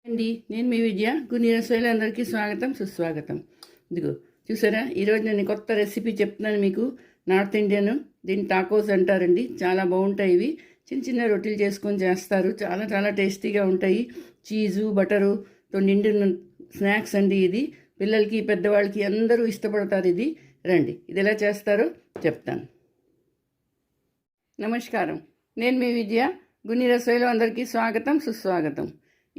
అండి, నేను మీ విద్య. గుని రసోయిలు అందరికీ స్వాగతం సుస్వాగతం. ఇదిగో చూసారా, ఈరోజు నేను కొత్త రెసిపీ చెప్తున్నాను మీకు. నార్త్ ఇండియన్, దీన్ని టాకోస్ అంటారండి. చాలా బాగుంటాయి ఇవి. చిన్న చిన్న రొట్టెలు చేసుకొని చేస్తారు. చాలా చాలా టేస్టీగా ఉంటాయి. చీజు బటరుతో నిండిన స్నాక్స్ అండి ఇది. పిల్లలకి పెద్దవాళ్ళకి అందరూ ఇష్టపడతారు ఇది. రండి, ఇది ఎలా చేస్తారో చెప్తాను. నమస్కారం, నేను మీ విద్య. గుని రసోయిలు అందరికీ స్వాగతం సుస్వాగతం.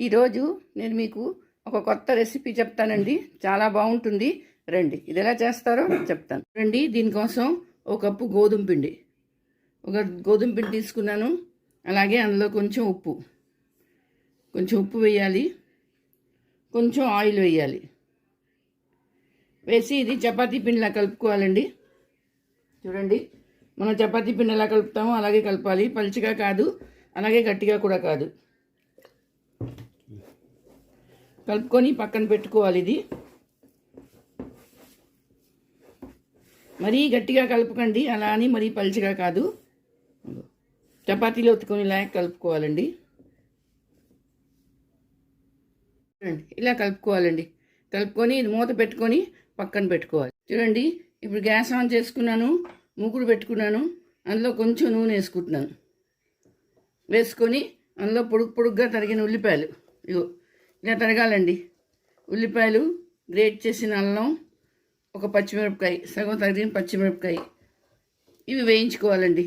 ఈరోజు నేను మీకు ఒక కొత్త రెసిపీ చెప్తానండి. చాలా బాగుంటుంది. రండి, ఇది ఎలా చేస్తారో చెప్తాను. రండి, దీనికోసం ఒక కప్పు గోధుమ పిండి తీసుకున్నాను. అలాగే అందులో కొంచెం ఉప్పు వేయాలి. కొంచెం ఆయిల్ వేయాలి. వేసి ఇది చపాతీ పిండిలా కలుపుకోవాలండి. చూడండి, మనం చపాతీ పిండి ఎలా కలుపుతామో అలాగే కలపాలి. పలుచగా కాదు, అలాగే గట్టిగా కూడా కాదు. కలుపుకొని పక్కన పెట్టుకోవాలి. ఇది మరీ గట్టిగా కలుపుకండి, అలా అని మరీ పలుచగా కాదు. చపాతీలో ఒత్తుకొని ఇలా కలుపుకోవాలండి. ఇలా కలుపుకోవాలండి. కలుపుకొని ఇది మూత పెట్టుకొని పక్కన పెట్టుకోవాలి. చూడండి, ఇప్పుడు గ్యాస్ ఆన్ చేసుకున్నాను. మూకుడు పెట్టుకున్నాను. అందులో కొంచెం నూనె వేసుకుంటున్నాను. వేసుకొని అందులో పొడుగ్గా తరిగిన ఉల్లిపాయలు ఇలా తరగాలండి. ఉల్లిపాయలు, గ్రేట్ చేసిన అల్లం, ఒక పచ్చిమిరపకాయ, సగం తరిగిన పచ్చిమిరపకాయ, ఇవి వేయించుకోవాలండి.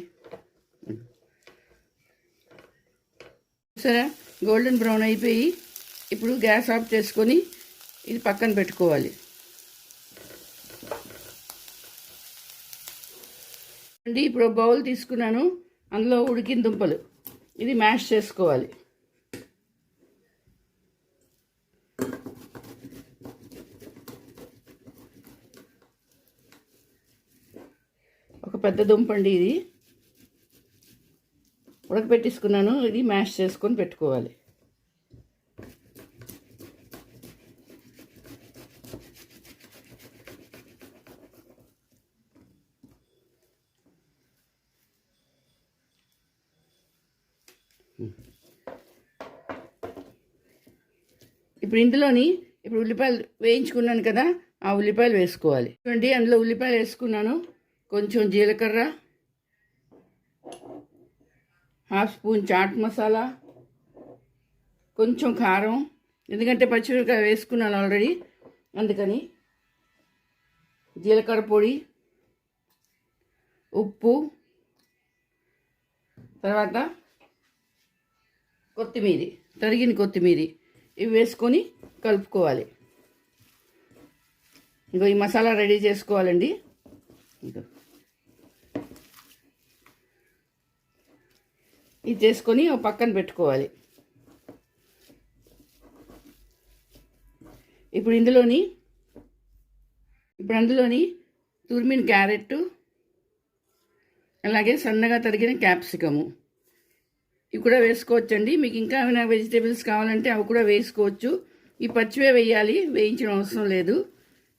సరే, గోల్డెన్ బ్రౌన్ అయిపోయి ఇప్పుడు గ్యాస్ ఆఫ్ చేసుకొని ఇది పక్కన పెట్టుకోవాలి. అండి, ఇప్పుడు బౌల్ తీసుకున్నాను. అందులో ఉడికిన దుంపలు, ఇది మ్యాష్ చేసుకోవాలి. ఒక పెద్ద దుంప అండి, ఇది ఉడకపెట్టేసుకున్నాను. ఇది మ్యాష్ చేసుకొని పెట్టుకోవాలి. ఇప్పుడు ఉల్లిపాయలు వేయించుకున్నాను కదా, ఆ ఉల్లిపాయలు వేసుకోవాలి. చూడండి, అందులో ఉల్లిపాయలు వేసుకున్నాను. కొంచెం జీలకర్ర, హాఫ్ స్పూన్ చాట్ మసాలా, కొంచెం కారం, ఎందుకంటే పచ్చిమిరపకాయ వేసుకున్నాను ఆల్రెడీ, అందుకని. జీలకర్ర పొడి, ఉప్పు, తర్వాత తరిగిన కొత్తిమీర, ఇవి వేసుకొని కలుపుకోవాలి. ఇంకో ఈ మసాలా రెడీ చేసుకోవాలండి. ఇది చేసుకొని ఒక పక్కన పెట్టుకోవాలి. ఇప్పుడు అందులోని తురిమిన క్యారెట్, అలాగే సన్నగా తరిగిన క్యాప్సికము, ఇవి కూడా వేసుకోవచ్చండి. మీకు ఇంకా ఏమైనా వెజిటేబుల్స్ కావాలంటే అవి కూడా వేసుకోవచ్చు. ఈ పచ్చివే వేయాలి, వేయించడం అవసరం లేదు.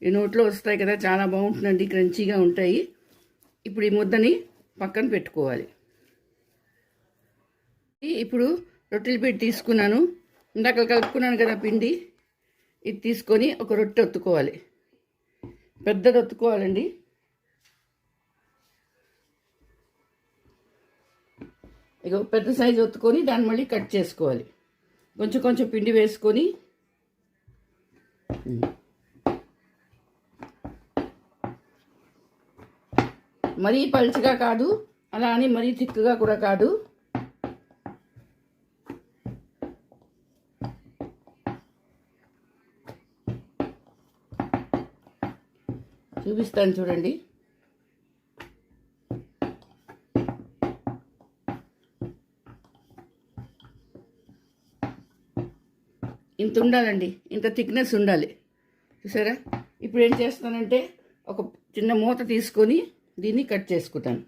ఈ నోట్లో వస్తాయి కదా, చాలా బాగుంటుందండి, క్రంచీగా ఉంటాయి. ఇప్పుడు ఈ ముద్దని పక్కన పెట్టుకోవాలి. ఇప్పుడు రొట్టెల పిండి తీసుకున్నాను. ఇందాక కలుపుకున్నాను కదా పిండి, ఇది తీసుకొని ఒక రొట్టె ఒత్తుకోవాలి. పెద్దది ఒత్తుకోవాలండి. ఇక పెద్ద సైజు ఒత్తుకొని దాన్ని మళ్ళీ కట్ చేసుకోవాలి. కొంచెం పిండి వేసుకొని మరీ పలుచగా కాదు, అలా అని మరీ థిక్గా కూడా కాదు. చూపిస్తాను చూడండి. ఇంత ఉండాలండి, ఇంత థిక్నెస్ ఉండాలి. చూసారా, ఇప్పుడు ఏం చేస్తానంటే ఒక చిన్న మూత తీసుకొని దీన్ని కట్ చేసుకుంటాను.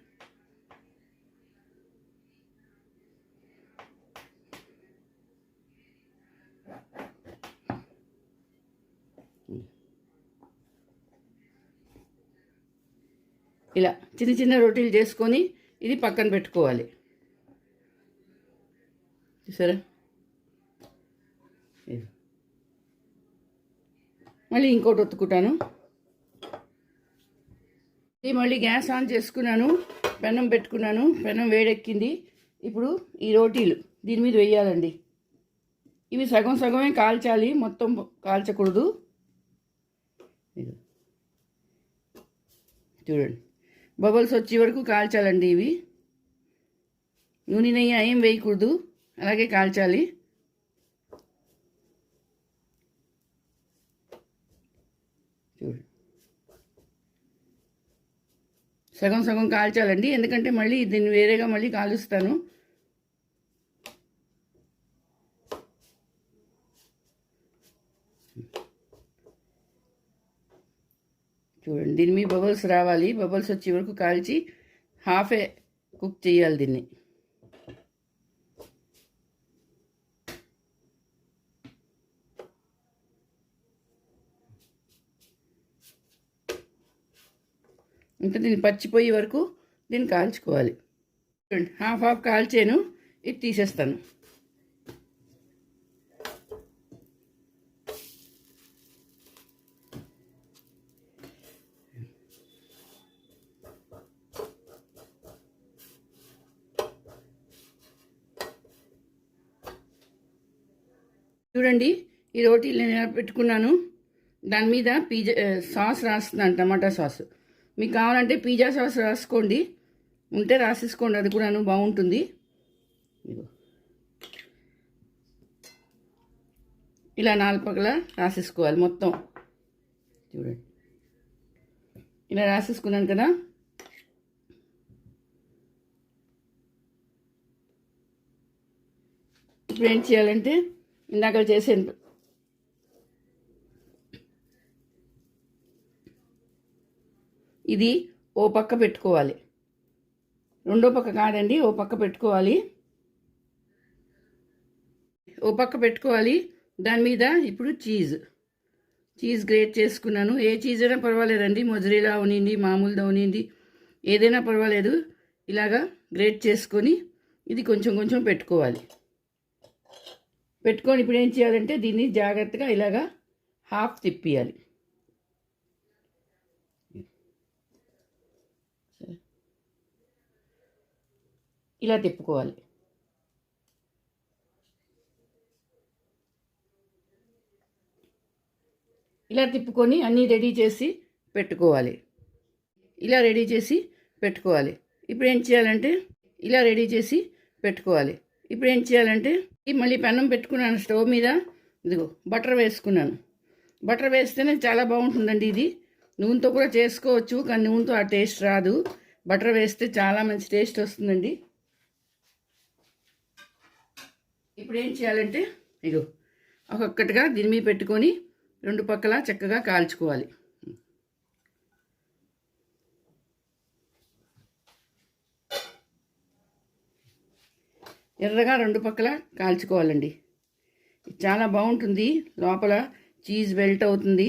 ఇలా చిన్న చిన్న రొట్టెలు చేసుకొని ఇది పక్కన పెట్టుకోవాలి. చూసారా, మళ్ళీ ఇంకోటి ఒత్తుకుంటాను. ఇది మళ్ళీ గ్యాస్ ఆన్ చేసుకున్నాను, పెనం పెట్టుకున్నాను, పెనం వేడెక్కింది. ఇప్పుడు ఈ రోటీలు దీని మీద వేయాలండి. ఇవి సగం సగమే కాల్చాలి, మొత్తం కాల్చకూడదు. చూడండి, బబుల్స్ వచ్చే వరకు కాల్చాలండి. ఇవి నూనె నెయ్యి ఏం వేయకూడదు, అలాగే కాల్చాలి. చూడండి, సగం సగం కాల్చాలండి, ఎందుకంటే మళ్ళీ దీన్ని వేరేగా మళ్ళీ కాలుస్తాను. చూడండి, దీని మీద బబుల్స్ రావాలి. బబుల్స్ వచ్చే వరకు కాల్చి హాఫే కుక్ చేయాలి దీన్ని. ఇంకా దీన్ని పచ్చిపోయే వరకు దీన్ని కాల్చుకోవాలి. చూడండి, హాఫ్ కాల్చాను, ఇది తీసేస్తాను. చూడండి, ఈ రోటీలు నేను పెట్టుకున్నాను. దాని మీద పిజ్జా సాస్ రాస్తున్నాను, టమాటా సాస్. మీకు కావాలంటే పిజ్జా సాస్ రాసుకోండి, ఉంటే రాసేసుకోండి, అది కూడాను బాగుంటుంది. ఇలా 4 పక్కల రాసేసుకోవాలి మొత్తం. చూడండి, ఇలా రాసేసుకున్నాను కదా. ఇప్పుడు ఏం చేయాలంటే ఇందాక చేసాను, ఇది ఓ పక్క పెట్టుకోవాలి, రెండో పక్క కాదండి, ఓ పక్క పెట్టుకోవాలి. ఓ పక్క పెట్టుకోవాలి. దాని మీద ఇప్పుడు చీజ్ గ్రేట్ చేసుకున్నాను. ఏ చీజ్ అయినా పర్వాలేదండి, మొజరేలా అవనింది, మామూలుది అవనింది, ఏదైనా పర్వాలేదు. ఇలాగా గ్రేట్ చేసుకొని ఇది కొంచెం కొంచెం పెట్టుకోవాలి. పెట్టుకొని ఇప్పుడు ఏం చేయాలంటే దీన్ని జాగ్రత్తగా ఇలాగా హాఫ్ తిప్పియాలి. ఇలా తిప్పుకోవాలి. ఇలా తిప్పుకొని అన్నీ రెడీ చేసి పెట్టుకోవాలి. ఇలా రెడీ చేసి పెట్టుకోవాలి. ఇప్పుడు ఏం చేయాలంటే ఇలా రెడీ చేసి పెట్టుకోవాలి. ఇప్పుడు ఏం చేయాలంటే మళ్ళీ పెనం పెట్టుకున్నాను స్టవ్ మీద. ఇదిగో బటర్ వేసుకున్నాను. బటర్ వేస్తేనే చాలా బాగుంటుందండి. ఇది నూనెతో కూడా చేసుకోవచ్చు, కానీ నూనెతో ఆ టేస్ట్ రాదు. బటర్ వేస్తే చాలా మంచి టేస్ట్ వస్తుందండి. ఇప్పుడు ఏం చేయాలంటే ఇగో ఒక్కొక్కటిగా దీని మీద పెట్టుకొని 2 పక్కల చక్కగా కాల్చుకోవాలి. ఎర్రగా 2 పక్కల కాల్చుకోవాలండి. చాలా బాగుంటుంది. లోపల చీజ్ మెల్ట్ అవుతుంది,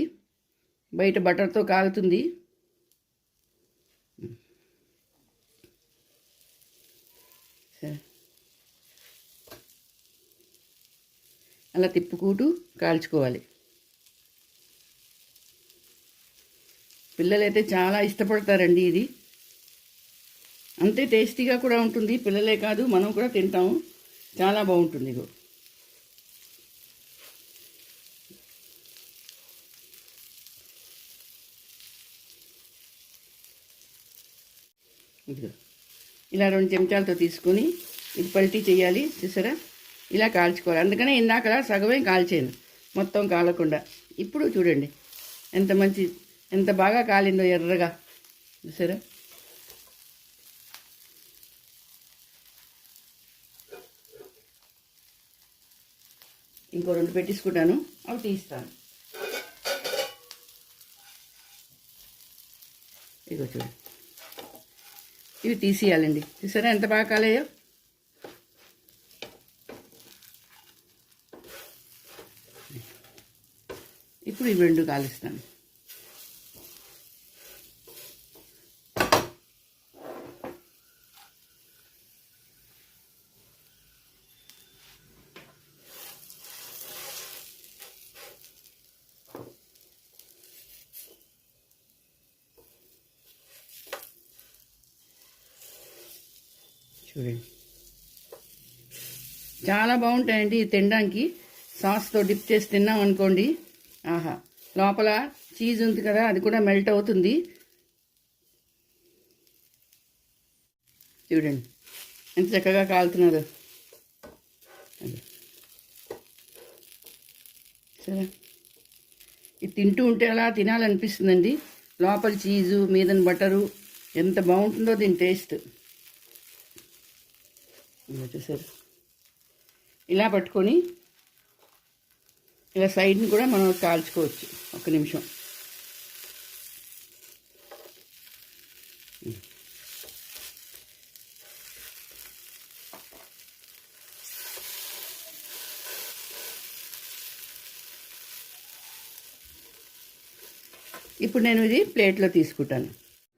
బయట బటర్తో కాలుతుంది. అలా తిప్పుకుంటూ కాల్చుకోవాలి. పిల్లలైతే చాలా ఇష్టపడతారండి. ఇది అంతే టేస్టీగా కూడా ఉంటుంది. పిల్లలే కాదు, మనం కూడా తింటాము. చాలా బాగుంటుంది. ఇదిగో ఇలా 2 చెంచాలతో తీసుకొని ఇది పల్టీ చేయాలి. చూసారా, ఇలా కాల్చుకోవాలి. అందుకనే ఇందాక సగమే కాల్చాను, మొత్తం కాలకుండా. ఇప్పుడు చూడండి ఎంత బాగా కాలిందో ఎర్రగా. చూసారా, ఇంకో 2 పెట్టించుకుంటాను, అవి తీస్తాను. ఇగో చూడండి, ఇవి తీసేయాలండి. చూసారా ఎంత బాగా కాలేయో. ఇప్పుడు ఇవి 2 కాలుస్తాను. చూడండి, చాలా బాగుంటాయండి తినడానికి. సాస్తో డిప్ చేసి తిన్నాం అనుకోండి, ఆహా. లోపల చీజ్ ఉంది కదా, అది కూడా మెల్ట్ అవుతుంది. చూడండి ఎంత చక్కగా కాలుతున్నారు. సరే, ఇది తింటూ ఉంటే అలా తినాలనిపిస్తుందండి. లోపల చీజు, మీదన బటరు, ఎంత బాగుంటుందో దీని టేస్ట్. చూసారు, ఇలా పట్టుకొని ఇలా సైడ్ని కూడా మనం కాల్చుకోవచ్చు. ఒక్క నిమిషం. ఇప్పుడు నేను ఇది ప్లేట్లో తీసుకుంటాను.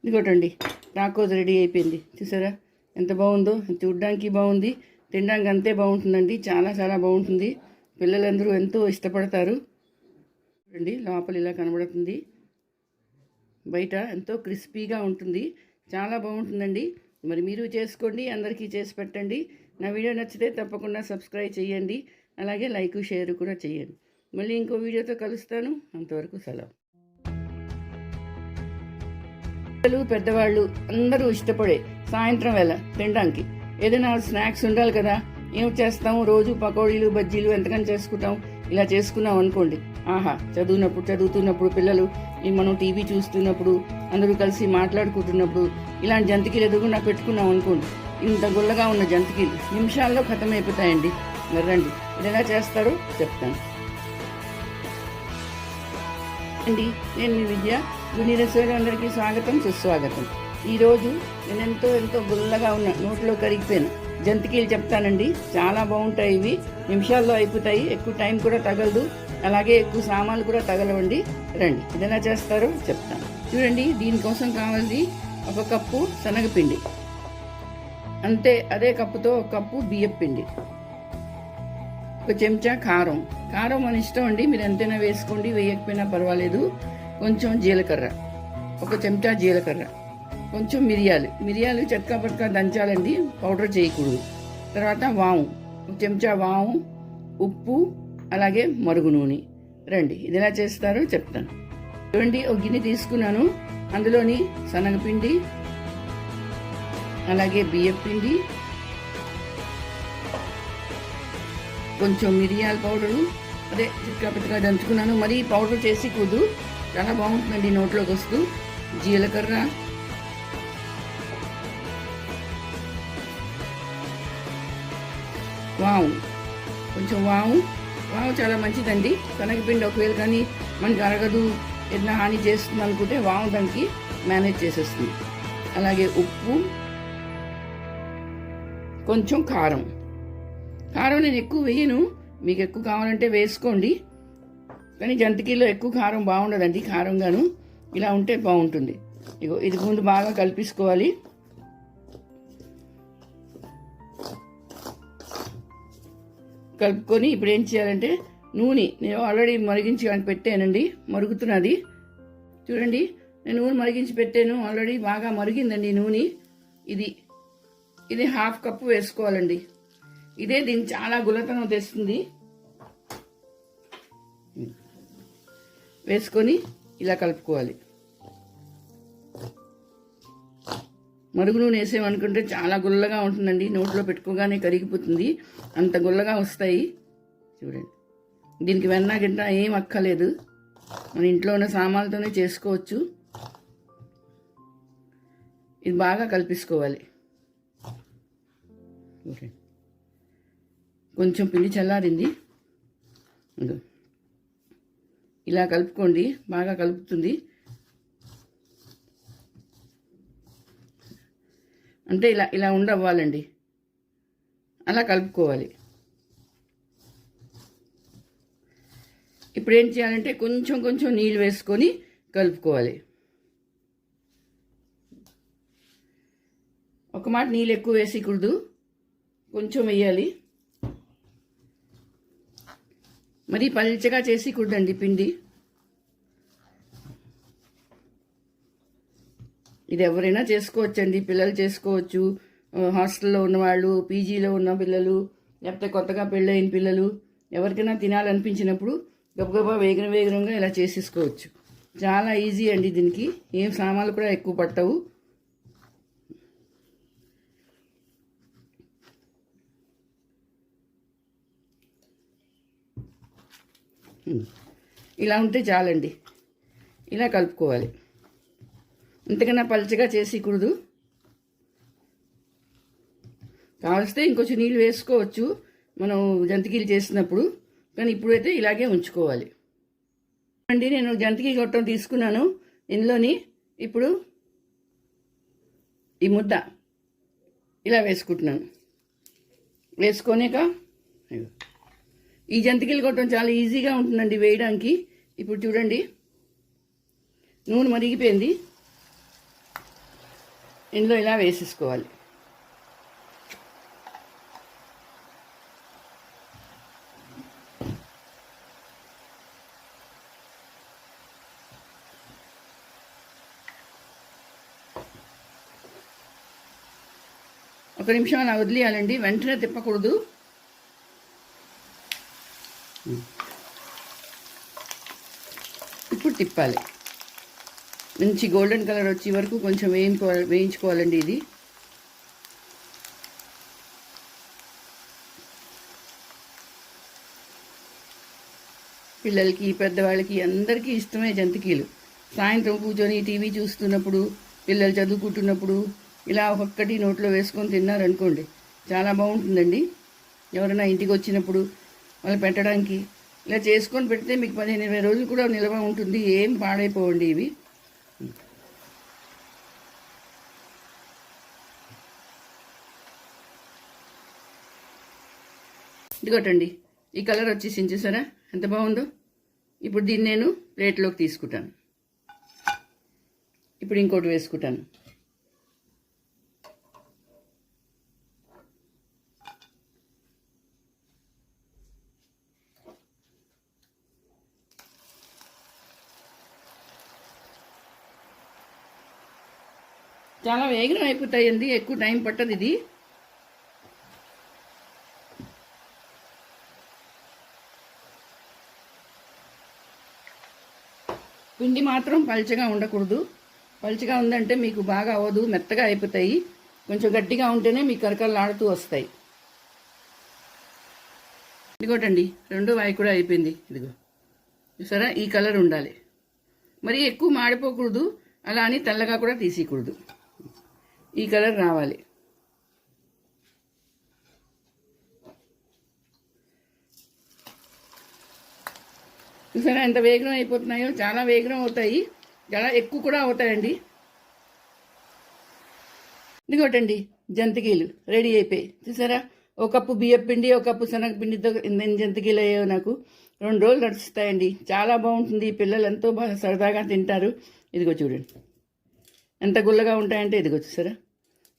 ఇదిగోటండి, టాకోస్ రెడీ అయిపోయింది. చూసారా ఎంత బాగుందో. చూడ్డానికి బాగుంది, తినడానికి అంతే బాగుంటుందండి. చాలా చాలా బాగుంటుంది. పిల్లలందరూ ఎంతో ఇష్టపడతారు. చూడండి, లోపల ఇలా కనబడుతుంది, బయట ఎంతో క్రిస్పీగా ఉంటుంది. చాలా బాగుంటుందండి. మరి మీరు చేసుకోండి, అందరికీ చేసి పెట్టండి. నా వీడియో నచ్చితే తప్పకుండా సబ్స్క్రైబ్ చేయండి, అలాగే లైక్ షేర్ కూడా చేయండి. మళ్ళీ ఇంకో వీడియోతో కలుస్తాను. అంతవరకు సెలవు. పిల్లలు, పెద్దవాళ్ళు అందరూ ఇష్టపడే సాయంత్రం వేళ తినడానికి ఏదైనా స్నాక్స్ ఉండాలి కదా. ఏం చేస్తాము, రోజు పకోడీలు, బజ్జీలు ఎంతకని చేసుకుంటాం. ఇలా చేసుకున్నాం అనుకోండి, ఆహా. చదువుతున్నప్పుడు పిల్లలు, మనం టీవీ చూస్తున్నప్పుడు, అందరూ కలిసి మాట్లాడుకుంటున్నప్పుడు ఇలాంటి జంతికీలు ఎదురుగుండా పెట్టుకున్నాం అనుకోండి. ఇంత గుల్లగా ఉన్న జంతికీలు నిమిషాల్లో ఖతమైపోతాయండి. మరి రండి, ఇది ఎలా చేస్తారో చెప్తాను అండి. నేను మీ విద్య. గుణిరసోలు అందరికీ స్వాగతం, సుస్వాగతం. ఈరోజు నేను ఎంతో గుల్లగా ఉన్న, నోట్లో కరిగిపోయిన జంతికీలు చెప్తానండి. చాలా బాగుంటాయి ఇవి. నిమిషాల్లో అయిపోతాయి, ఎక్కువ టైం కూడా తగలదు, అలాగే ఎక్కువ సామాన్లు కూడా తగలవండి. రండి, ఇది ఎలా చేస్తారో చెప్తాను చూడండి. దీనికోసం కావాల్సి 1 కప్పు శనగపిండి, అంతే. అదే కప్పుతో 1 కప్పు బియ్యం పిండి, 1 చెంచా కారం. కారం మన ఇష్టం అండి, మీరు ఎంతైనా వేసుకోండి, వేయకపోయినా పర్వాలేదు. కొంచెం జీలకర్ర, 1 చెంచా జీలకర్ర. కొంచెం మిరియాలు చెక్క పక్క దంచాలండి, పౌడర్ చేయకూడదు. తర్వాత వాము, 1 చెంచా వాము, ఉప్పు, అలాగే మరుగు నూనె. రండి, ఇది ఎలా చేస్తారో చెప్తాను చూడండి. 1 గిన్నె తీసుకున్నాను, అందులోని శనగపిండి, అలాగే బియ్యం పిండి, కొంచెం మిరియాల పౌడరు, అదే చిక్కపచ్చగా దంచుకున్నాను. మరీ పౌడర్ చేసి కూదు, చాలా బాగుంటుందండి నోట్లోకి వస్తూ. జీలకర్ర, వాము, కొంచెం వాము చాలా మంచిదండి. శనగపిండి ఒకవేళ కానీ మనకి అరగదు, ఏదైనా హాని చేస్తుంది అనుకుంటే వాము దానికి మేనేజ్ చేసేస్తుంది. అలాగే ఉప్పు, కొంచెం కారం. నేను ఎక్కువ వేయను, మీకు ఎక్కువ కావాలంటే వేసుకోండి. కానీ జంతికీలో ఎక్కువ కారం బాగుండదండి, కారంగాను. ఇలా ఉంటే బాగుంటుంది. ఇగో ఇది ముందు బాగా కలిపేసుకోవాలి. కలుపుకొని ఇప్పుడు ఏం చేయాలంటే, నూనె నేను ఆల్రెడీ మరిగించి పెట్టానండి, మరుగుతున్నది. చూడండి, నేను నూనె మరిగించి పెట్టాను ఆల్రెడీ, బాగా మరిగిందండి నూనె. ఇది 1/2 కప్పు వేసుకోవాలండి. ఇదే దీన్ని చాలా గుల్లతనం తెస్తుంది. వేసుకొని ఇలా కలుపుకోవాలి. మరుగు నూనె వేసామనుకుంటే చాలా గుల్లగా ఉంటుందండి, నోట్లో పెట్టుకోగానే కరిగిపోతుంది, అంత గుల్లగా వస్తాయి. చూడండి, దీనికి వెన్న గిట్ట ఏం అక్కలేదు, మన ఇంట్లో ఉన్న సామాన్లతోనే చేసుకోవచ్చు. ఇది బాగా కలిపేసుకోవాలి. కొంచెం పిండి చల్లారింది, ఇలా కలుపుకోండి, బాగా కలుపుతుంది. అంటే ఇలా ఉండవ్వాలండి, అలా కలుపుకోవాలి. ఇప్పుడు ఏం చేయాలంటే కొంచెం నీళ్ళు వేసుకొని కలుపుకోవాలి. ఒక మాట నీళ్ళు ఎక్కువ వేసేకూడదు, కొంచెం వేయాలి. మరీ పల్చగా చేసేకూడదండి పిండి. ఇది ఎవరైనా చేసుకోవచ్చండి, పిల్లలు చేసుకోవచ్చు, హాస్టల్లో ఉన్నవాళ్ళు, పీజీలో ఉన్న పిల్లలు, లేకపోతే కొత్తగా పెళ్ళైన పిల్లలు ఎవరికైనా తినాలనిపించినప్పుడు గబగబా వేగంగా ఇలా చేసేసుకోవచ్చు. చాలా ఈజీ అండి. దీనికి ఏం సామాన్లు కూడా ఎక్కువ పట్టవు. ఇలా ఉంటే చాలండి. ఇలా కలుపుకోవాలి. ఇంతకన్నా పలుచగా చేసేకూడదు. కావలిస్తే ఇంకొంచెం నీళ్ళు వేసుకోవచ్చు మనం జంతికీలు చేసినప్పుడు, కానీ ఇప్పుడైతే ఇలాగే ఉంచుకోవాలి అండి. నేను జంతికీ గొట్టం తీసుకున్నాను. ఇందులోని ఇప్పుడు ఈ ముద్ద ఇలా వేసుకుంటున్నాను. వేసుకొనేక ఈ జంతికీలు గొట్టం చాలా ఈజీగా ఉంటుందండి వేయడానికి. ఇప్పుడు చూడండి, నూనె మరిగిపోయింది. ఇందులో ఇలా వేసేసుకోవాలి. ఒక నిమిషం అలా వదిలేయాలండి, వెంటనే తిప్పకూడదు. ఇప్పుడు తిప్పాలి. మంచి గోల్డెన్ కలర్ వచ్చే వరకు కొంచెం వేయించుకోవాలండి. ఇది పిల్లలకి, పెద్దవాళ్ళకి అందరికీ ఇష్టమే జంతికీలు. సాయంత్రం కూర్చొని టీవీ చూస్తున్నప్పుడు, పిల్లలు చదువుకుంటున్నప్పుడు ఇలా ఒక్కొక్కటి నోట్లో వేసుకొని తిన్నారనుకోండి, చాలా బాగుంటుందండి. ఎవరైనా ఇంటికి వచ్చినప్పుడు వాళ్ళు పెట్టడానికి ఇలా చేసుకొని పెడితే మీకు 15-20 రోజులు కూడా నిల్వ ఉంటుంది. ఏం పాడైపోవండి ఇవి. ఇదిగోటండి, ఈ కలర్ వచ్చేసింది చూసారా ఎంత బాగుందో. ఇప్పుడు దీన్ని నేను ప్లేట్లోకి తీసుకుంటాను. ఇప్పుడు ఇంకోటి వేసుకుంటాను. చాలా వేగం అయిపోతాయండి, ఎక్కువ టైం పట్టదు ఇది. పిండి మాత్రం పల్చగా ఉండకూడదు. పల్చగా ఉందంటే మీకు బాగా అవ్వదు, మెత్తగా అయిపోతాయి. కొంచెం గట్టిగా ఉంటేనే మీకు కరకరలాడుతూ వస్తాయి. ఇదిగోటండి, రెండో వాయి కూడా అయిపోయింది. ఇదిగో చూసారా, ఈ కలర్ ఉండాలి. మరి ఎక్కువ మాడిపోకూడదు, అలా అని తెల్లగా కూడా తీసేయకూడదు. ఈ కలర్ రావాలి. చూసారా ఎంత వేగం అయిపోతున్నాయో. చాలా వేగం అవుతాయి, చాలా ఎక్కువ కూడా అవుతాయండి. ఇదిగోటండి, జంతికీలు రెడీ అయిపోయి. చూసారా, ఒక కప్పు బియ్యం పిండి, ఒక కప్పు శనగపిండితో ఎన్ని జంతికీలు అయ్యాయో నాకు. 2 రోజులు నడుస్తాయండి. చాలా బాగుంటుంది. పిల్లలు ఎంతో బాగా సరదాగా తింటారు. ఇదిగో చూడండి ఎంత గుల్లగా ఉంటాయంటే. ఇదిగో చూసారా,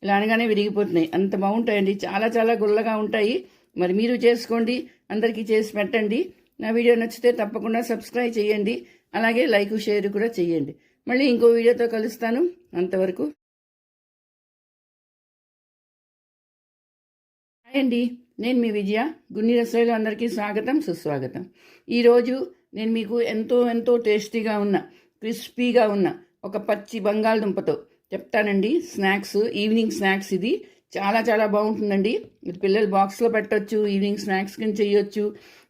ఇలా అనగానే విరిగిపోతున్నాయి. అంత బాగుంటాయండి. చాలా చాలా గుల్లగా ఉంటాయి. మరి మీరు చేసుకోండి, అందరికీ చేసి పెట్టండి. నా వీడియో నచ్చితే తప్పకుండా సబ్స్క్రైబ్ చేయండి. అలాగే లైక్, షేర్ కూడా చేయండి. మళ్ళీ ఇంకో వీడియోతో కలుస్తాను. అంతవరకు హాయ్ అండి, నేను మీ విజయ. గున్ని రసోయిలో అందరికీ స్వాగతం, సుస్వాగతం. ఈరోజు నేను మీకు ఎంతో ఎంతో టేస్టీగా ఉన్న, క్రిస్పీగా ఉన్న ఒక పచ్చి బంగాళదుంపతో చెప్తానండి. Snacks, evening snacks. ఇది చాలా చాలా బాగుంటుందండి. ఇది పిల్లలు బాక్స్లో పెట్టవచ్చు, ఈవినింగ్ స్నాక్స్ కింద చేయొచ్చు.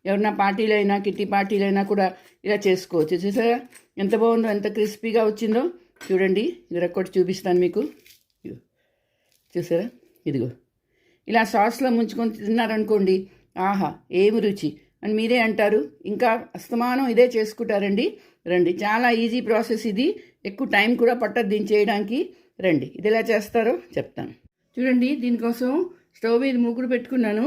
ఎవరన్నా పార్టీలైనా, కిట్టి పార్టీలైనా కూడా ఇలా చేసుకోవచ్చు. చూసారా ఎంత బాగుందో, ఎంత క్రిస్పీగా వచ్చిందో. చూడండి, ఇది రెక్కొట్టి చూపిస్తాను మీకు. చూసారా, ఇదిగో ఇలా సాస్లో ముంచుకొని తిన్నారనుకోండి, ఆహా ఏమి రుచి అని మీరే అంటారు. ఇంకా అస్తమానం ఇదే చేసుకుంటారండి. రండి, చాలా ఈజీ ప్రాసెస్ ఇది. ఎక్కువ టైం కూడా పట్టదు దీన్ని చేయడానికి. రండి, ఇది ఎలా చేస్తారో చెప్తాను. చూడండి, దీనికోసం స్టవ్ మీద మూకుడు పెట్టుకున్నాను.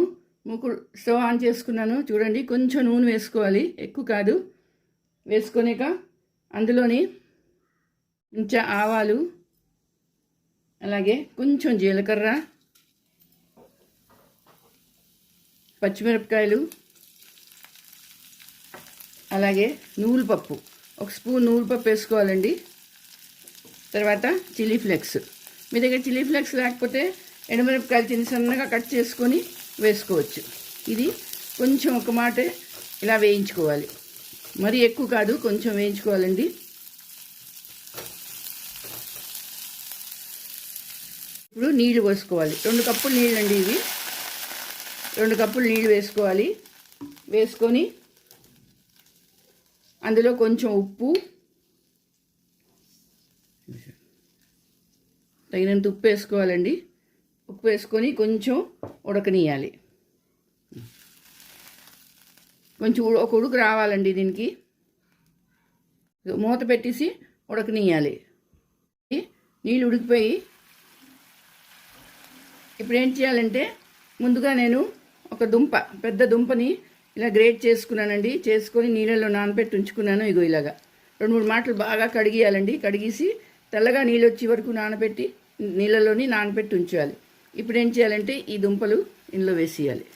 స్టవ్ ఆన్ చేసుకున్నాను. చూడండి, కొంచెం నూనె వేసుకోవాలి, ఎక్కువ కాదు. వేసుకొనేక అందులోని కొంచెం ఆవాలు, అలాగే కొంచెం జీలకర్ర, పచ్చిమిరపకాయలు, అలాగే నువ్వుల పప్పు, 1 స్పూన్ నువ్వుల పప్పు వేసుకోవాలండి. తర్వాత చిల్లీ ఫ్లేక్స్. మీ దగ్గర చిల్లీ ఫ్లేక్స్ లేకపోతే ఎండుమిరపకాయలు చిన్న సన్నగా కట్ చేసుకొని వేసుకోవచ్చు. ఇది కొంచెం ఒక మాట ఇలా వేయించుకోవాలి, మరీ ఎక్కువ కాదు, కొంచెం వేయించుకోవాలండి. ఇప్పుడు నీళ్లు పోసుకోవాలి. 2 కప్పులు నీళ్ళండి ఇవి. 2 కప్పులు నీళ్ళు వేసుకోవాలి. వేసుకొని అందులో కొంచెం ఉప్పు, తగినంత ఉప్పు వేసుకోవాలండి. ఉప్పు వేసుకొని కొంచెం ఉడకనియాలి. కొంచెం ఒక ఉడుకు రావాలండి దీనికి. మూత పెట్టేసి ఉడకనియాలి. నీళ్ళు ఉడికిపోయి ఇప్పుడు ఏం చేయాలంటే, ముందుగా నేను ఒక పెద్ద దుంపని ఇలా గ్రేట్ చేసుకున్నానండి. చేసుకొని నీళ్ళలో నానబెట్టి ఉంచుకున్నాను. ఇగో ఇలాగా 2-3 మాటలు బాగా కడిగియాలండి. కడిగేసి తెల్లగా నీళ్ళు వచ్చే వరకు నీళ్ళలోని నానబెట్టి ఉంచాలి. ఇప్పుడు ఏం చేయాలంటే, ఈ దుంపలు ఇందులో వేసేయాలి.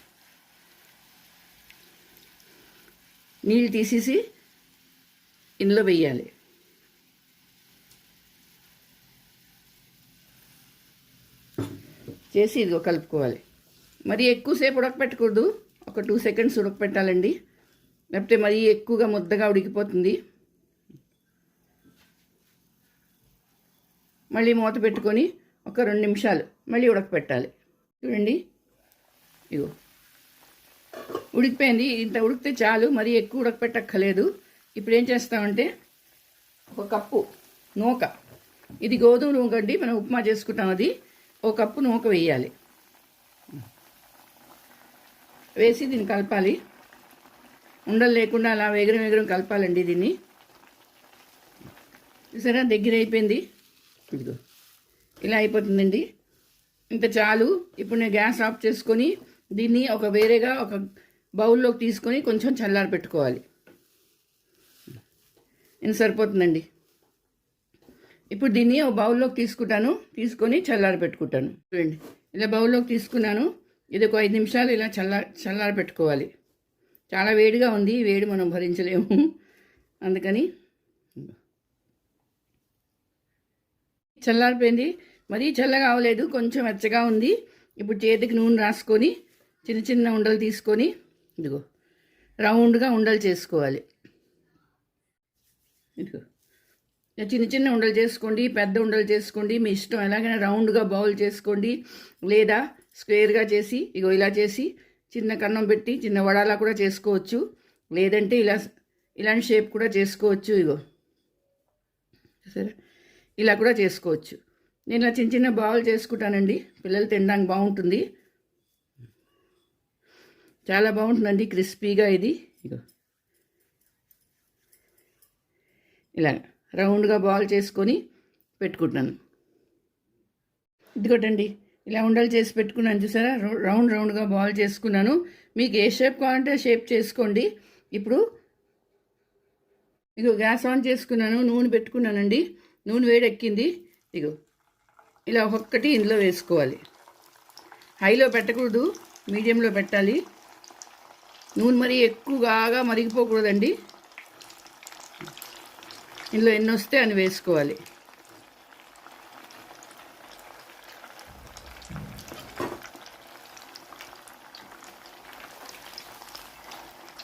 నీళ్ళు తీసేసి ఇందులో వేయాలి. చేసి ఇదిగో కలుపుకోవాలి. మరి ఎక్కువసేపు ఉడకపెట్టకూడదు, ఒక 2 సెకండ్స్ ఉడకపెట్టాలండి. లేకపోతే మరీ ఎక్కువగా ముద్దగా ఉడికిపోతుంది. మళ్ళీ మూత పెట్టుకొని ఒక 2 నిమిషాలు మళ్ళీ ఉడకపెట్టాలి. చూడండి, ఇగో ఉడికిపోయింది. ఇంత ఉడికితే చాలు, మరీ ఎక్కువ ఉడకపెట్టక్కర్లేదు. ఇప్పుడు ఏం చేస్తామంటే, 1 కప్పు నూక, ఇది గోధుమ నూక అండి, మనం ఉప్మా చేసుకుంటాం. అది 1 కప్పు నూక వేయాలి. వేసి దీన్ని కలపాలి. ఉండలు లేకుండా అలా వేగరం కలపాలండి దీన్ని. చూసారా, దగ్గర అయిపోయింది. ఇదిగో ఇలా అయిపోతుందండి. ఇంత చాలు. ఇప్పుడు నేను గ్యాస్ ఆఫ్ చేసుకొని దీన్ని వేరేగా ఒక బౌల్లోకి తీసుకొని కొంచెం చల్లారి పెట్టుకోవాలి. ఇంత సరిపోతుందండి. ఇప్పుడు దీన్ని ఒక బౌల్లోకి తీసుకొని చల్లారి పెట్టుకుంటాను. చూడండి, ఇలా బౌల్లోకి తీసుకున్నాను. ఇది ఒక 5 నిమిషాలు ఇలా చల్లారి పెట్టుకోవాలి. చాలా వేడిగా ఉంది, వేడి మనం భరించలేము. అందుకని చల్లారిపోయింది. మరీ చల్లగా అవ్వలేదు, కొంచెం వెచ్చగా ఉంది. ఇప్పుడు చేతికి నూనె రాసుకొని చిన్న ఉండలు తీసుకొని ఇదిగో రౌండ్గా ఉండలు చేసుకోవాలి. ఇదిగో చిన్న ఉండలు చేసుకోండి, పెద్ద ఉండలు చేసుకోండి, మీ ఇష్టం. ఎలాగైనా రౌండ్గా బౌల్ చేసుకోండి, లేదా స్క్వేర్గా చేసి ఇగో ఇలా చేసి చిన్న కన్నం పెట్టి చిన్న వడాలా కూడా చేసుకోవచ్చు. లేదంటే ఇలాంటి షేప్ కూడా చేసుకోవచ్చు. ఇగో సరే, ఇలా కూడా చేసుకోవచ్చు. నేను ఇలా చిన్న బౌల్ చేసుకుంటానండి. పిల్లలు తినడానికి బాగుంటుంది, చాలా బాగుంటుందండి, క్రిస్పీగా. ఇది ఇగో ఇలా రౌండ్గా బాల్ చేసుకొని పెట్టుకుంటున్నాను. ఇదిగోటండి, ఇలా ఉండలు చేసి పెట్టుకున్నాను. చూసారా, రౌండ్గా బాల్ చేసుకున్నాను. మీకు ఏ షేప్ కావాలంటే ఆ షేప్ చేసుకోండి. ఇప్పుడు ఇగో గ్యాస్ ఆన్ చేసుకున్నాను, నూనె పెట్టుకున్నానండి. నూనె వేడెక్కింది. ఇగో ఇలా ఒక్కొక్కటి ఇందులో వేసుకోవాలి. హైలో పెట్టకూడదు, మీడియంలో పెట్టాలి. నూనె మరీ ఎక్కువగా మరిగిపోకూడదండి. ఇందులో ఎన్ని వస్తే అని వేసుకోవాలి.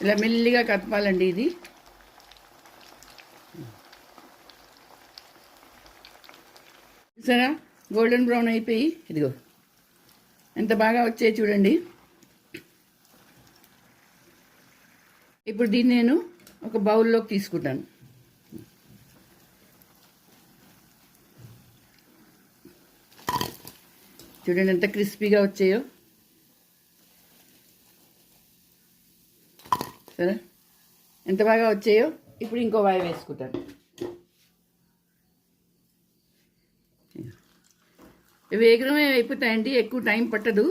ఇలా మెల్లిగా కదపాలండి. ఇది సరే, గోల్డెన్ బ్రౌన్ అయిపోయి ఇదిగో ఎంత బాగా వచ్చాయి చూడండి. ఇప్పుడు దీన్ని నేను ఒక బౌల్లోకి తీసుకుంటాను. చూడండి ఎంత క్రిస్పీగా వచ్చాయో. సరే, ఎంత బాగా వచ్చాయో. ఇప్పుడు ఇంకో వాయి వేసుకుంటాను. వేగమే అయిపోతాయండి, ఎక్కువ టైం పట్టదు.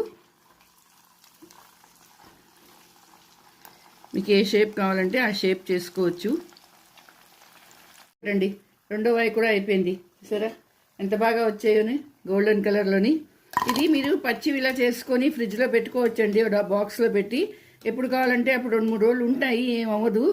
మీకు ఏ షేప్ కావాలంటే ఆ షేప్ చేసుకోవచ్చు. రండి, రెండో వాయి కూడా అయిపోయింది. సరే, ఎంత బాగా వచ్చాయోని, గోల్డెన్ కలర్లోని. ఇది మీరు పచ్చివి ఇలా చేసుకొని ఫ్రిడ్జ్లో పెట్టుకోవచ్చండి, బాక్స్లో పెట్టి. ఎప్పుడు కావాలంటే అప్పుడు 2-3 రోజులు ఉంటాయి, ఏమవ్వదు.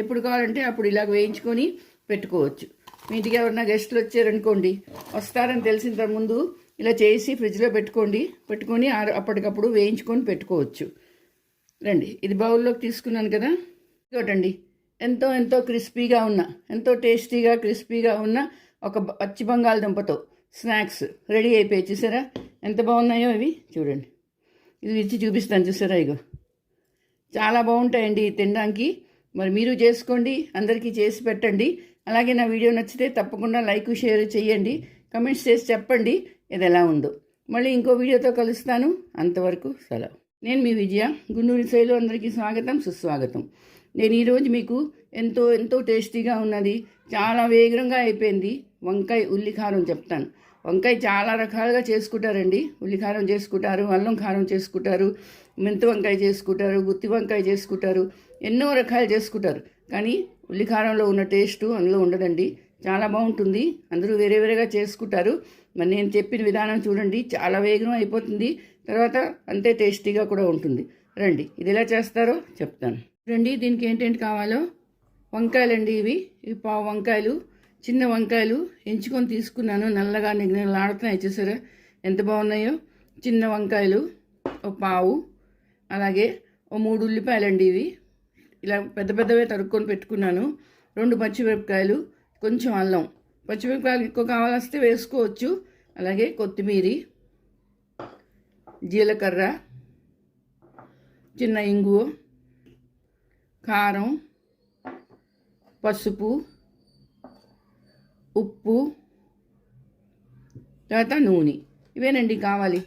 ఎప్పుడు కావాలంటే అప్పుడు ఇలాగ వేయించుకొని పెట్టుకోవచ్చు. మీ ఇంటికి ఎవరన్నా గెస్టులు వచ్చారనుకోండి, వస్తారని తెలిసిన ముందు ఇలా చేసి ఫ్రిడ్జ్లో పెట్టుకొని అప్పటికప్పుడు వేయించుకొని పెట్టుకోవచ్చు. రండి, ఇది బౌల్లోకి తీసుకున్నాను కదా. చూడండి, ఎంతో ఎంతో క్రిస్పీగా ఉన్న, ఎంతో టేస్టీగా క్రిస్పీగా ఉన్న ఒక పచ్చి బంగాళదుంపతో స్నాక్స్ రెడీ అయిపోయి. చూసారా ఎంత బాగున్నాయో ఇవి? చూడండి, ఇది ఇచ్చి చూపిస్తాను. చూసారా, ఇగో చాలా బాగుంటాయండి తినడానికి. మరి మీరు చేసుకోండి, అందరికీ చేసి పెట్టండి. అలాగే నా వీడియో నచ్చితే తప్పకుండా లైక్ షేర్ చేయండి, కమెంట్స్ చేసి చెప్పండి ఇది ఎలా ఉందో. మళ్ళీ ఇంకో వీడియోతో కలుస్తాను. అంతవరకు సెలవు. నేను మీ విజయ, గుంటూరు శైలు. అందరికీ స్వాగతం, సుస్వాగతం. నేను ఈరోజు మీకు ఎంతో ఎంతో టేస్టీగా ఉన్నది, చాలా వేగంగా అయిపోయింది వంకాయ ఉల్లికారం చెప్తాను. వంకాయ చాలా రకాలుగా చేసుకుంటారండి. ఉల్లికారం చేసుకుంటారు, అల్లం కారం చేసుకుంటారు, మెంతి వంకాయ చేసుకుంటారు, గుత్తి వంకాయ చేసుకుంటారు, ఎన్నో రకాలు చేసుకుంటారు. కానీ ఉల్లికారంలో ఉన్న టేస్ట్ అందులో ఉండదండి. చాలా బాగుంటుంది. అందరూ వేరే వేరేగా చేసుకుంటారు. మరి నేను చెప్పిన విధానం చూడండి, చాలా వేగం అయిపోతుంది, తర్వాత అంతే టేస్టీగా కూడా ఉంటుంది. రండి, ఇది ఎలా చేస్తారో చెప్తాను. రండి, దీనికి ఏంటేంటి కావాలో. వంకాయలండి, ఇవి పావు వంకాయలు, చిన్న వంకాయలు ఎంచుకొని తీసుకున్నాను. నల్లగా నిగనిగలాడుతున్నాయి, చూసారా ఎంత బాగున్నాయో. చిన్న వంకాయలు ఒక పావు, అలాగే ఓ 3 ఉల్లిపాయలండి. ఇవి ఇలా పెద్ద పెద్దవే తరుక్కొని పెట్టుకున్నాను. 2 పచ్చిమిరపకాయలు, కొంచెం అల్లం. పచ్చిమిరపకాయలు ఎక్కువ కావాల్స్తే వేసుకోవచ్చు. అలాగే కొత్తిమీర, జీలకర్ర, చిన్న ఇంగువ, కారం, పసుపు, ఉప్పు, తర్వాత నూనె. ఇవేనండి కావాలి.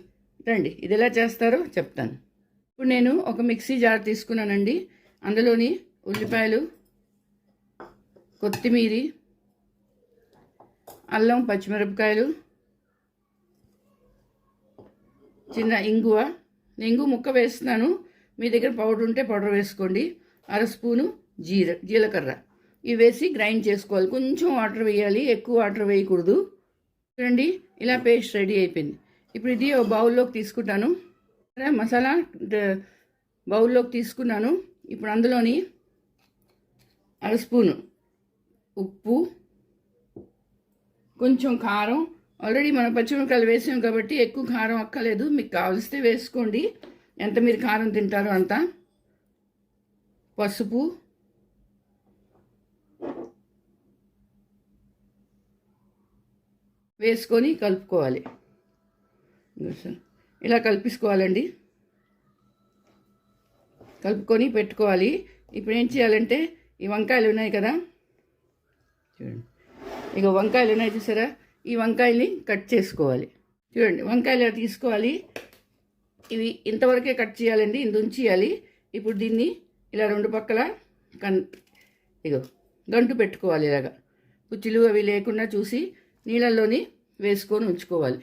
రండి, ఇది ఎలా చేస్తారో చెప్తాను. ఇప్పుడు నేను ఒక మిక్సీ జార్ తీసుకున్నానండి. అందులోని ఉల్లిపాయలు, కొత్తిమీర, అల్లం, పచ్చిమిరపకాయలు, చిన్న ఇంగువ. ఇంగు ముక్క వేస్తున్నాను, మీ దగ్గర పౌడర్ ఉంటే పౌడర్ వేసుకోండి. 1/2 స్పూను జీలకర్ర. ఇవి వేసి గ్రైండ్ చేసుకోవాలి. కొంచెం వాటర్ వేయాలి, ఎక్కువ వాటర్ వేయకూడదు. చూడండి, ఇలా పేస్ట్ రెడీ అయిపోయింది. ఇప్పుడు ఇది ఒక బౌల్లోకి తీసుకుంటాను. మసాలా బౌల్లోకి తీసుకున్నాను. ఇప్పుడు అందులోని 1/2 స్పూను ఉప్పు, కొంచెం కారం. ఆల్రెడీ మనం పచ్చిమిరపకాయలు వేసాం కాబట్టి ఎక్కువ కారం అక్కలేదు, మీకు కావలిస్తే వేసుకోండి, ఎంత మీరు కారం తింటారో అంత. పసుపు, వేసుకొని కలుపుకోవాలి. ఇలా కలిపేసుకోవాలండి, కలుపుకొని పెట్టుకోవాలి. ఇప్పుడు ఏం చేయాలంటే ఈ వంకాయలు ఉన్నాయి కదా, చూడండి, ఇక వంకాయలు ఉన్నాయి చూసారా, ఈ వంకాయల్ని కట్ చేసుకోవాలి. చూడండి, వంకాయలు తీసుకోవాలి. ఇవి ఇంతవరకే కట్ చేయాలండి, ఇంత ఉంచేయాలి. ఇప్పుడు దీన్ని ఇలా 2 పక్కల గంటు పెట్టుకోవాలి. ఇలాగా పుచ్చులు అవి లేకుండా చూసి నీళ్ళల్లోని వేసుకొని ఉంచుకోవాలి.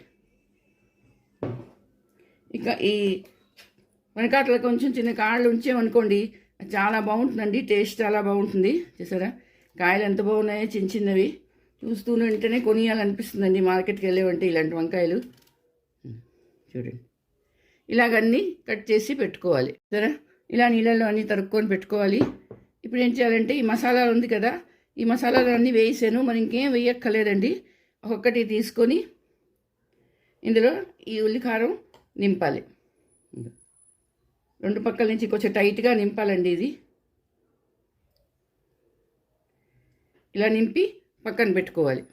ఇక ఈ వెనకాతలో కొంచెం చిన్న కాళ్ళు ఉంచామనుకోండి, చాలా బాగుంటుందండి, టేస్ట్ చాలా బాగుంటుంది. చూసారా కాయలు ఎంత బాగున్నాయో, చిన్న చిన్నవి. చూస్తూనే కొనియాలనిపిస్తుందండి మార్కెట్కి వెళ్ళేవంటే ఇలాంటి వంకాయలు. చూడండి, ఇలాగన్నీ కట్ చేసి పెట్టుకోవాలి. సరే, ఇలా నీళ్ళల్లో అన్నీ తరుక్కొని పెట్టుకోవాలి. ఇప్పుడు ఏం చేయాలంటే ఈ మసాలా ఉంది కదా, ఈ మసాలాలు అన్నీ వేసాను, మరి ఇంకేం వేయక్కర్లేదండి. ఒక్కొక్కటి తీసుకొని ఇందులో ఈ ఉల్లికారం నింపాలి. 2 పక్కల నుంచి కొంచెం టైట్గా నింపాలండి. ఇది ఇలా నింపి పక్కన పెట్టుకోవాలి.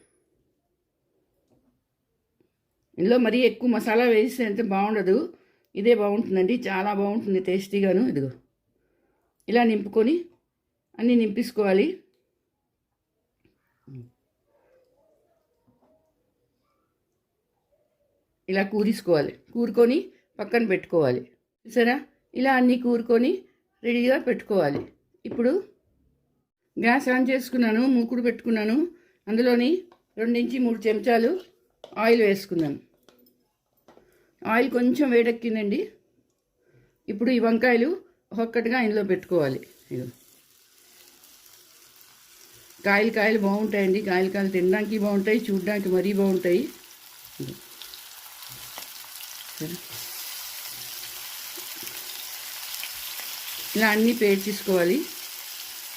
ఇందులో మరీ ఎక్కువ మసాలా వేస్తే అంటే బాగుండదు, ఇదే బాగుంటుందండి, చాలా బాగుంటుంది టేస్టీగాను. ఇదిగో ఇలా నింపుకొని అన్నీ నింపేసుకోవాలి. ఇలా కూరుకొని పక్కన పెట్టుకోవాలి. సరే, ఇలా అన్నీ కూరుకొని రెడీగా పెట్టుకోవాలి. ఇప్పుడు గ్యాస్ ఆన్ చేసుకున్నాను, మూకుడు పెట్టుకున్నాను. అందులోని 2 నుంచి 3 చెంచాలు ఆయిల్ వేసుకున్నాను. ఆయిల్ కొంచెం వేడెక్కిందండి. ఇప్పుడు ఈ వంకాయలు ఒక్కొక్కటిగా ఇందులో పెట్టుకోవాలి. కాయలు బాగుంటాయండి, కాయలు తినడానికి బాగుంటాయి, చూడడానికి మరీ బాగుంటాయి. ఇలా అన్నీ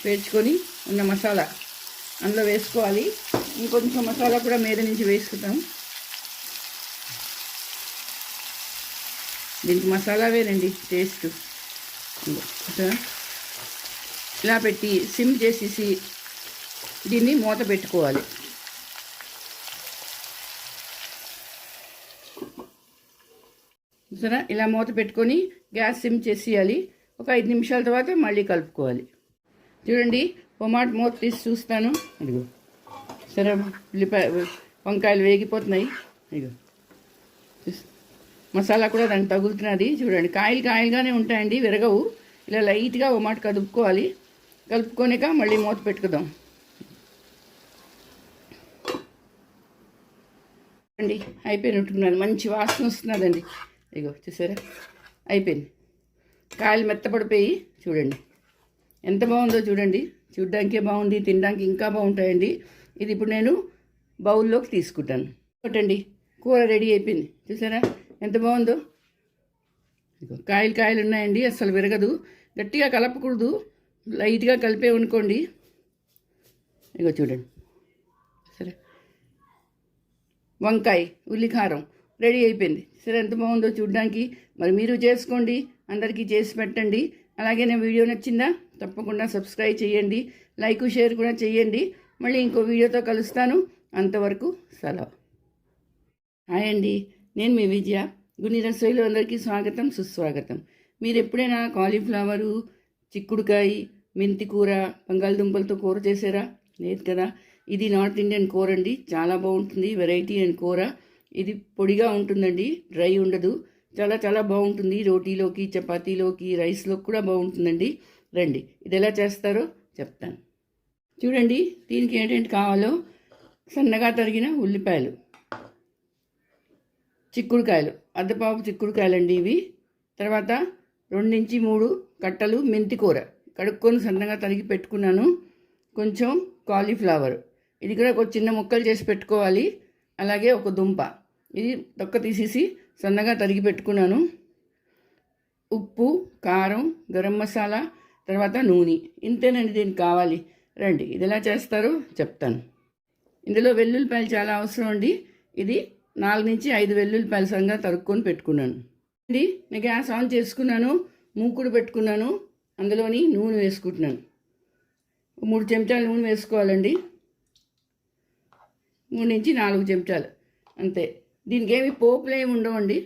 పేర్చుకొని ఉన్న మసాలా అందులో వేసుకోవాలి. ఇంకొంచెం మసాలా కూడా మీద నుంచి వేసుకుంటాం. దీనికి మసాలా వేరండి టేస్ట్. ఇలా పెట్టి సిమ్ చేసేసి దీన్ని మూత పెట్టుకోవాలి. సరే ఇలా మూత పెట్టుకొని గ్యాస్ సిమ్ చేసేయాలి. ఒక 5 నిమిషాల తర్వాత మళ్ళీ కలుపుకోవాలి. చూడండి టొమాటో మూత తీసి చూస్తాను. ఇదిగో సరే వంకాయలు వేగిపోతున్నాయి. ఇదిగో మసాలా కూడా దానికి తగులుతున్నది. చూడండి కాయలు కాయలుగానే ఉంటాయండి, విరగవు. ఇలా లైట్గా ఒక మాట కలుపుకోవాలి. కలుపుకొనిక మళ్ళీ మూత పెట్టుకుందాం అండి. అయిపోయినట్టున్నది, మంచి వాసన వస్తున్నదండి. ఇగో చూసారా అయిపోయింది. కాయలు మెత్తపడిపోయి చూడండి ఎంత బాగుందో చూడండి. చూడ్డానికే బాగుంది, తినడానికి ఇంకా బాగుంటాయండి. ఇది ఇప్పుడు నేను బౌల్లోకి తీసుకుంటాను. ఒకటండి కూర రెడీ అయిపోయింది. చూసారా ఎంత బాగుందో. ఇగో కాయలు కాయలు ఉన్నాయండి, అస్సలు విరగదు. గట్టిగా కలపకూడదు, లైట్గా కలిపే అనుకోండి. ఇగో చూడండి సరే వంకాయ ఉల్లికారం రెడీ అయిపోయింది. సరే ఎంత బాగుందో చూడడానికి. మరి మీరు చేసుకోండి, అందరికీ చేసి పెట్టండి. అలాగే నా వీడియో నచ్చిందా తప్పకుండా సబ్స్క్రైబ్ చేయండి, లైక్ షేర్ కూడా చేయండి. మళ్ళీ ఇంకో వీడియోతో కలుస్తాను. అంతవరకు సెలవు. హాయ్ అండి, నేను మీ విజయ. గుని రసోయిలో అందరికీ స్వాగతం సుస్వాగతం. మీరు ఎప్పుడైనా కాలీఫ్లవరు, చిక్కుడుకాయ, మెంతి కూర, బంగాళదుంపలతో కూర చేసారా? లేదు కదా. ఇది నార్త్ ఇండియన్ కూర అండి, చాలా బాగుంటుంది. వెరైటీ అండ్ కూర. ఇది పొడిగా ఉంటుందండి, డ్రై ఉండదు. చాలా చాలా బాగుంటుంది. రోటీలోకి, చపాతీలోకి, రైస్లోకి కూడా బాగుంటుందండి. రండి ఇది ఎలా చేస్తారో చెప్తాను. చూడండి దీనికి ఏంటంటే కావాలో సన్నగా తరిగిన ఉల్లిపాయలు, చిక్కుడుకాయలు, అద్దపావు చిక్కుడుకాయలండి ఇవి. తర్వాత 2 నుంచి 3 కట్టలు మెంతి కూర కడుక్కొని సన్నగా తరిగి పెట్టుకున్నాను. కొంచెం కాలీఫ్లవర్, ఇది కూడా ఒక చిన్న ముక్కలు చేసి పెట్టుకోవాలి. అలాగే ఒక దుంప, ఇది తొక్క తీసేసి సన్నగా తరిగి పెట్టుకున్నాను. ఉప్పు, కారం, గరం మసాలా, తర్వాత నూనె. ఇంతేనండి దీనికి కావాలి. రండి ఇది ఎలా చేస్తారో చెప్తాను. ఇందులో వెల్లుల్లిపాయలు చాలా అవసరం అండి. ఇది 4 నుంచి 5 వెల్లుల్లిపాయలు సన్నగా తరుక్కొని పెట్టుకున్నాను అండి. నేను గ్యాస్ ఆన్ చేసుకున్నాను, మూకుడు పెట్టుకున్నాను. అందులోని నూనె వేసుకుంటున్నాను. 3 చెంచాలు నూనె వేసుకోవాలండి. 3 నుంచి 4 చెంచాలు అంతే. దీనికి ఏమి పోపులు ఏమి ఉండవండి.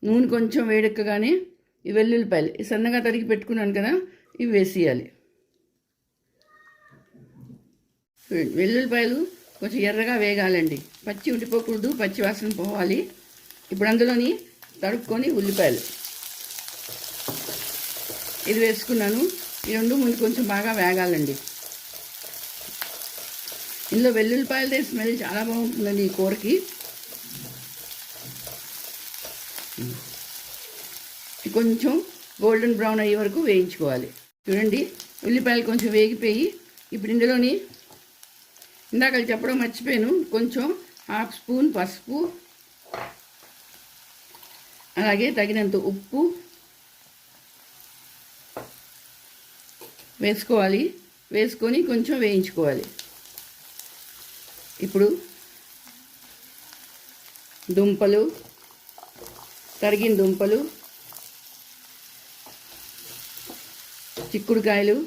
నూనె కొంచెం వేడెక్కగానే ఈ వెల్లుల్లిపాయలు ఈ సన్నగా తరిగి పెట్టుకున్నాను కదా, ఇవి వేసేయాలి. వెల్లుల్లిపాయలు కొంచెం ఎర్రగా వేగాలండి, పచ్చి ఉండిపోకూడదు, పచ్చి వాసన పోవాలి. ఇప్పుడు అందులోని తరుక్కొని ఉల్లిపాయలు ఇది వేసుకున్నాను. ఈ 2 ముందు కొంచెం బాగా వేగాలండి. ఇందులో వెల్లుల్లిపాయలదే స్మెల్ చాలా బాగుంటుందండి ఈ కూరకి. కొంచెం గోల్డెన్ బ్రౌన్ అయ్యే వరకు వేయించుకోవాలి. చూడండి ఉల్లిపాయలు కొంచెం వేగిపోయి ఇప్పుడు ఇందులోని ఇందాక చెప్పడం మర్చిపోయాను, కొంచెం 1/2 స్పూన్ పసుపు, అలాగే తగినంత ఉప్పు వేసుకోవాలి. వేసుకొని కొంచెం వేయించుకోవాలి. ఇప్పుడు దుంపలు, తరిగిన దుంపలు, చిక్కుడుకాయలు,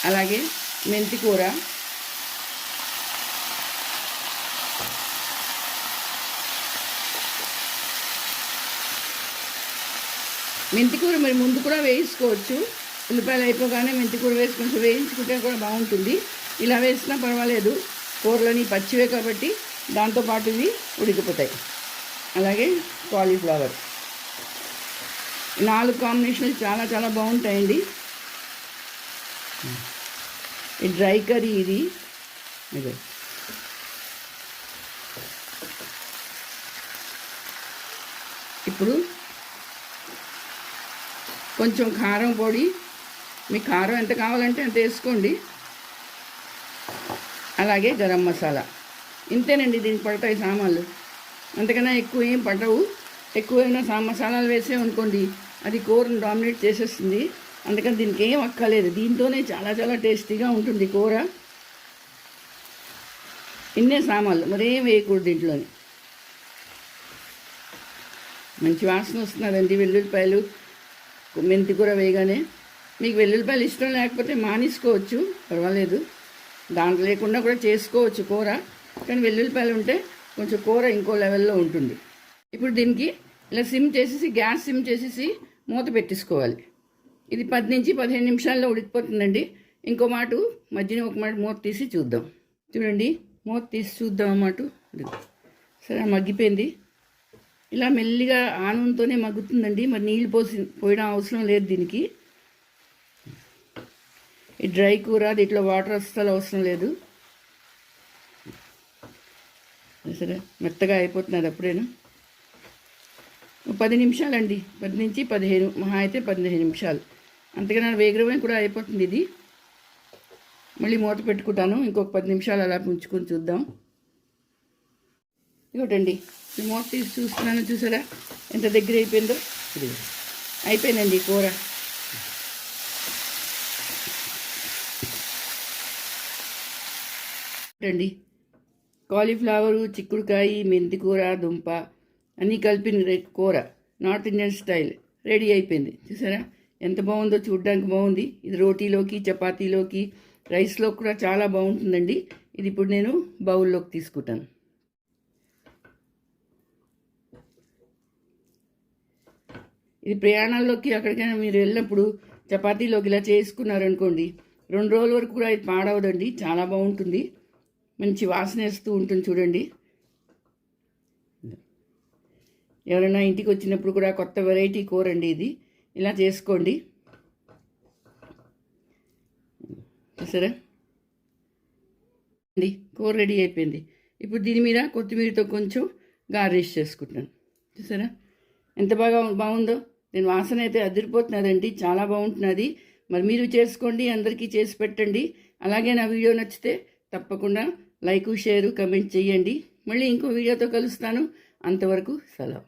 అలాగే మెంతి కూర, మెంతికూర మీరు ముందు కూడా వేసుకోవచ్చు. ఉల్లిపాయలు అయిపోగానే మెంతికూర వేసి కొంచెం వేయించుకుంటే కూడా బాగుంటుంది. ఇలా వేసినా పర్వాలేదు, కూరలని పచ్చివే కాబట్టి దాంతోపాటు ఇవి ఉడికిపోతాయి. అలాగే కాలీఫ్లవర్, 4 కాంబినేషన్లు చాలా చాలా బాగుంటాయండి. ఈ డ్రై కర్రీ ఇది. ఇదే ఇప్పుడు కొంచెం కారం పొడి, మీకు కారం ఎంత కావాలంటే అంత వేసుకోండి. అలాగే గరం మసాలా. ఇంతేనండి దీనికి పడతాయి సామాన్లు, అంతకన్నా ఎక్కువ ఏం పడవు. ఎక్కువైనా మసాలాలు వేసే అనుకోండి అది కూరను డామినేట్ చేసేస్తుంది. అందుకని దీనికి ఏం అక్కర్లేదు, దీంతోనే చాలా చాలా టేస్టీగా ఉంటుంది కూర. ఇన్నే సామాన్లు, మరేం వేయకూడదు దీంట్లోని. మంచి వాసన వస్తున్నదండి వెల్లుల్లిపాయలు, మెంతి కూర వేయగానే. మీకు వెల్లుల్లిపాయలు ఇష్టం లేకపోతే మానేసుకోవచ్చు, పర్వాలేదు. దాంట్లో లేకుండా కూడా చేసుకోవచ్చు కూర, కానీ వెల్లుల్లిపాయలు ఉంటే కొంచెం కూర ఇంకో లెవెల్లో ఉంటుంది. ఇప్పుడు దీనికి ఇలా సిమ్ చేసేసి, గ్యాస్ సిమ్ చేసేసి మూత పెట్టేసుకోవాలి. ఇది 10 నుంచి 15 నిమిషాల్లో ఉడికిపోతుందండి. ఇంకో మాట మధ్యన ఒక మాట మూత తీసి చూద్దాం. చూడండి, మూత తీసి చూద్దాం అన్నమాట. సరే, మగ్గిపోయింది. ఇలా మెల్లిగా ఆ నూనెతోనే మగ్గుతుందండి, మరి నీళ్ళు పోయడం అవసరం లేదు దీనికి. ఈ డ్రై కూర, దీంట్లో వాటర్ అస్సలు అవసరం లేదు. సరే, మెత్తగా అయిపోతున్నది అప్పుడేను. 10 నిమిషాలండి, 10 నుంచి 15, మహా అయితే 15 నిమిషాలు, అంతకన్నా వేగరమే కూడా అయిపోతుంది ఇది. మళ్ళీ మూత పెట్టుకుంటాను, ఇంకొక 10 నిమిషాలు అలా ఉంచుకొని చూద్దాం. ఇవ్వటండి, ఈ మూత తీసి చూస్తున్నాను, చూసారా ఎంత దగ్గర అయిపోయిందో. ఇది అయిపోయిందండి కూర. అండి, కాలీఫ్లవరు, చిక్కుడుకాయ, మెంతి కూర, దుంప అన్నీ కలిపిన కూర, నార్త్ ఇండియన్ స్టైల్ రెడీ అయిపోయింది. చూసారా ఎంత బాగుందో, చూడడానికి బాగుంది. ఇది రోటీలోకి, చపాతీలోకి, రైస్లో కూడా చాలా బాగుంటుందండి. ఇది ఇప్పుడు నేను బౌల్లోకి తీసుకుంటాను. ఇది ప్రయాణాల్లోకి ఎక్కడికైనా మీరు వెళ్ళినప్పుడు చపాతీలోకి ఇలా చేసుకున్నారనుకోండి, 2 రోజుల వరకు కూడా ఇది పాడవదండి, చాలా బాగుంటుంది. మంచి వాసన వేస్తూ ఉంటుంది చూడండి. ఎవరైనా ఇంటికి వచ్చినప్పుడు కూడా కొత్త వెరైటీ కూర అండి ఇది, ఇలా చేసుకోండి. సరే అండి, కూర రెడీ అయిపోయింది. ఇప్పుడు దీని మీద కొత్తిమీరతో కొంచెం గార్నిష్ చేసుకుంటాను. చూసారా ఎంత బాగుందో. నేను వాసన అయితే అదిరిపోతున్నదండి, చాలా బాగుంటున్నది. మరి మీరు చేసుకోండి, అందరికీ చేసి పెట్టండి. అలాగే నా వీడియో నచ్చితే తప్పకుండా లైక్, షేరు, కమెంట్ చేయండి. మళ్ళీ ఇంకో వీడియోతో కలుస్తాను. అంతవరకు సెలవు.